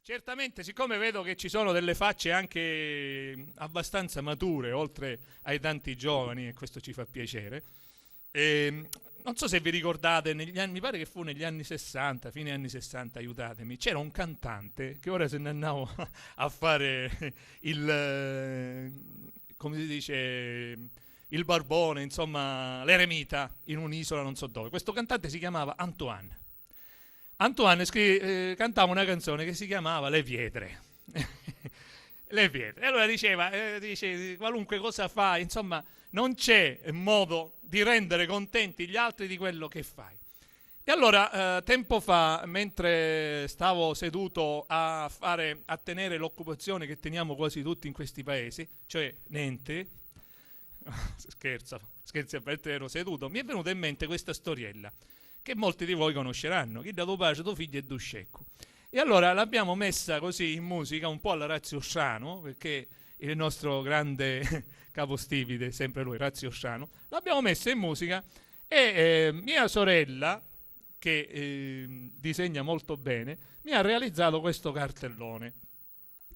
Certamente, siccome vedo che ci sono delle facce anche abbastanza mature, oltre ai tanti giovani, e questo ci fa piacere, non so se vi ricordate, mi pare che fu negli anni 60, fine anni 60, aiutatemi, c'era un cantante che ora se ne andavo a fare come si dice, il barbone, insomma, l'eremita in un'isola non so dove. Questo cantante si chiamava Antoine. Antoine cantava una canzone che si chiamava Le pietre. Le pietre. E allora dice, qualunque cosa fai, insomma, non c'è modo di rendere contenti gli altri di quello che fai. E allora, tempo fa, mentre stavo seduto a tenere l'occupazione che teniamo quasi tutti in questi paesi, cioè niente, scherzi a parte, ero seduto, mi è venuta in mente questa storiella che molti di voi conosceranno, chi da tuo padre, tuo figlio e tu scecco. E allora l'abbiamo messa così in musica, un po' alla Razio Sciano, perché il nostro grande capostipite, sempre lui, Razio Sciano, l'abbiamo messa in musica e mia sorella, che disegna molto bene, mi ha realizzato questo cartellone.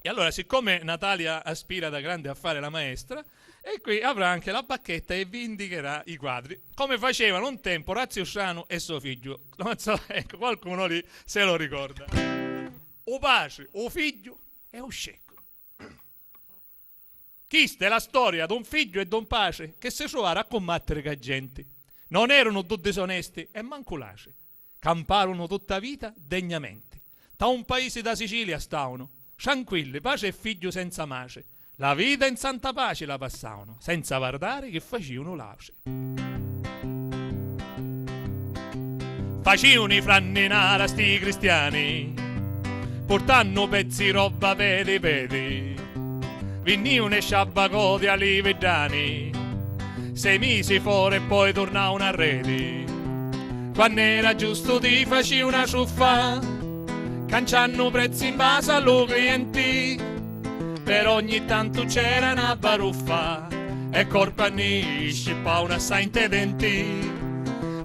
E allora, siccome Natalia aspira da grande a fare la maestra, e qui avrà anche la bacchetta e vi indicherà i quadri, come facevano un tempo Razio Sciano e suo figlio. Non so, ecco, qualcuno lì se lo ricorda. O pace, o figlio e o scecco. Questa è la storia di un figlio e di un pace che si trovarono a combattere con gente. Non erano tutti disonesti e manculaci. Camparono tutta vita degnamente. Da un paese da Sicilia stavano, tranquilli, pace e figlio senza mace. La vita in santa pace la passavano, senza guardare che facevano l'auce. Facevano i franninara sti cristiani, portando pezzi roba pedi, venivano e sciabbacoti ali vedani, 6 mesi fuori e poi tornavano a reti. Quando era giusto ti facevi una ciuffa, canciando prezzi in base allo clienti, per ogni tanto c'era una baruffa e colpa ne scippa una sainte denti.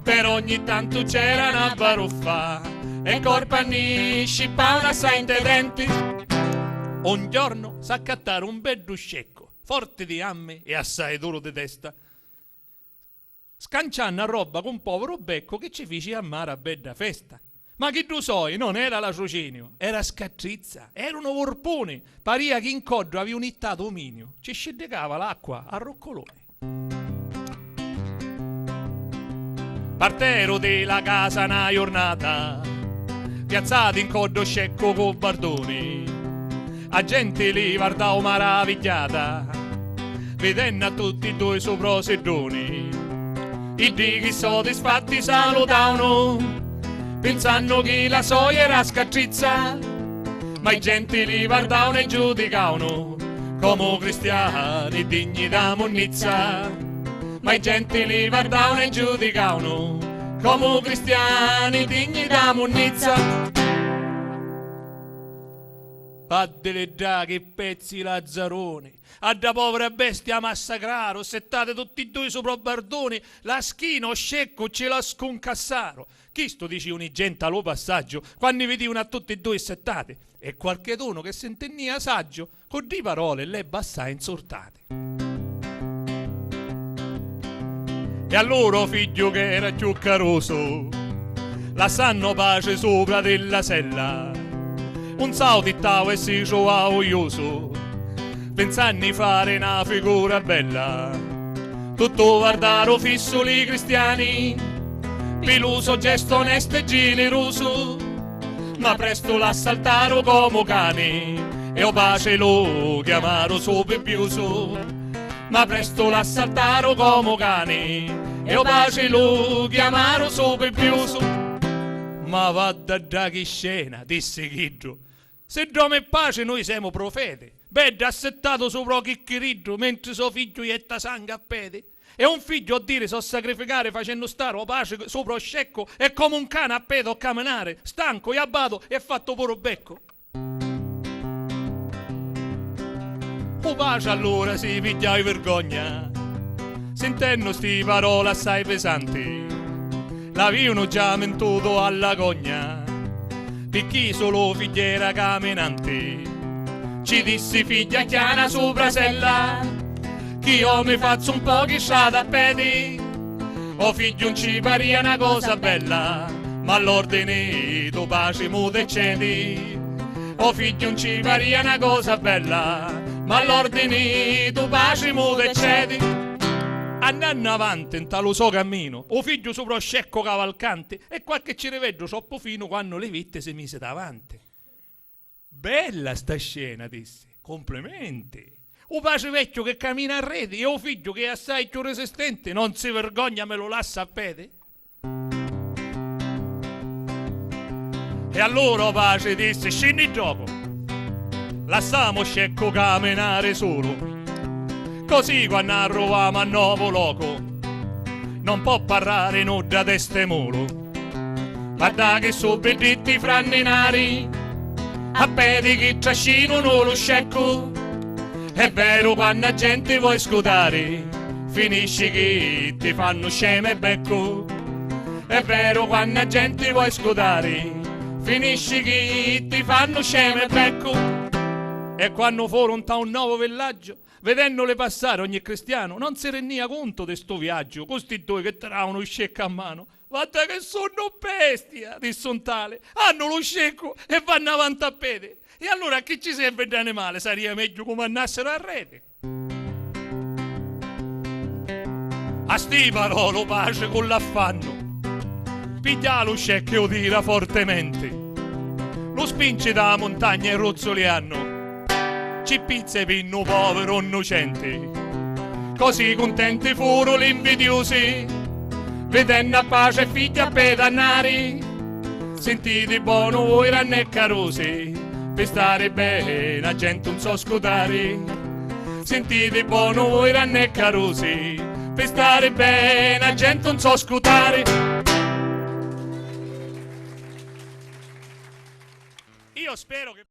Per ogni tanto c'era una baruffa e colpa ne scippa una sainte denti. Un giorno s'accattare un bello scecco, forte di amme e assai duro di testa, scanciando a roba con un povero becco che ci fece a mare a bella festa. Ma chi tu sai, non era latrocinio, era scattrizza, erano vorponi, paria che in coggio aveva unittato ominio, ci scendicava l'acqua a roccoloni. Partero della casa una giornata, piazzati in coggio scecco con bardoni, a gente lì guardavo maravigliata, vedendo a tutti e due sopra sedoni. I dighi soddisfatti salutavano, pensando che la soia era scattrizza, ma i gentili guardavano e giudicavano come cristiani digni da monnizza. Ma i gentili guardavano e giudicavano come cristiani digni da monnizza. Fattele già che pezzi lazzaroni, a da povera bestia massacraro, settate tutti e due sopra bardoni, la schina scecco ce la sconcassaro. Chi sto dice un'igente allo passaggio, quando vedevano a tutti e due settate, e qualcheduno che sentennia saggio, con di parole le bassai insortate. E a loro figlio che era più caroso, la sanno pace sopra della sella, un saltittavo e si trovava oioso, pensando di fare una figura bella. Tutto guardaro fisso li cristiani, piluso gesto onesto e generoso, ma presto l'assaltaro come cani e o pace lo chiamaro soperbioso. Ma presto l'assaltaro come cani e o pace lo chiamaro soperbioso. Ma vada da che scena, disse Chidro, se Dio e pace noi siamo profeti, bed assettato sopra chicchiridro mentre suo figlio ietta sangue a pede. E un figlio a dire so sacrificare facendo stare o pace sopra o scecco, è come un cane a pedo a camminare, stanco e abbato e fatto puro becco. O pace allora si pigliai vergogna, sentendo sti parole assai pesanti, l'avevano già mentuto alla gogna, picchi solo figliera camminante. Ci dissi figlia chiana su brasella, che io mi faccio un po' di strada a piedi. O figlio non ci paria una cosa bella, ma all'ordine tu pace muto e cedi. O figlio non ci paria una cosa bella, ma all'ordine tu pace muto e cedi. Andando avanti in talo so cammino, o figlio sopra lo scecco cavalcante, e qualche cireveggio troppo fino quando le vitte si mise davanti. Bella sta scena, disse, complimenti. O pace vecchio che cammina a rete e o figlio che è assai più resistente, non si vergogna me lo lascia a piedi. E allora pace disse, scendi in gioco, lasciamo scecco camminare solo. Così quando arriviamo a nuovo loco, non può parlare nuda de ste muro. Guarda che su bedritti franninari, a piedi che trascinano lo scecco. È vero quando la gente vuoi scudare, finisci che ti fanno sceme e becco. È vero quando la gente vuoi scudare, finisci che ti fanno sceme e becco. E quando furono a un nuovo villaggio, vedendole passare ogni cristiano, non si rendia conto di sto viaggio, questi due che trovano lo scecco a mano. Guarda che sono bestia, disse un tale, hanno lo scecco e vanno avanti a piedi. E allora a chi ci serve il animale? Sarebbe meglio che mandassero a rete. A sti parole pace con l'affanno, piglia lo scecco e lo tira fortemente, lo spinge da montagna e rozzoliano, ci pizza e pinno povero innocente. Così contenti furono gli invidiosi, vedendo a pace figli a pedannari. Sentite buono voi ranne carosi, per stare bene la gente non so scudare. Sentite buono voi ranne carosi, per stare bene la gente non so scudare. Io spero che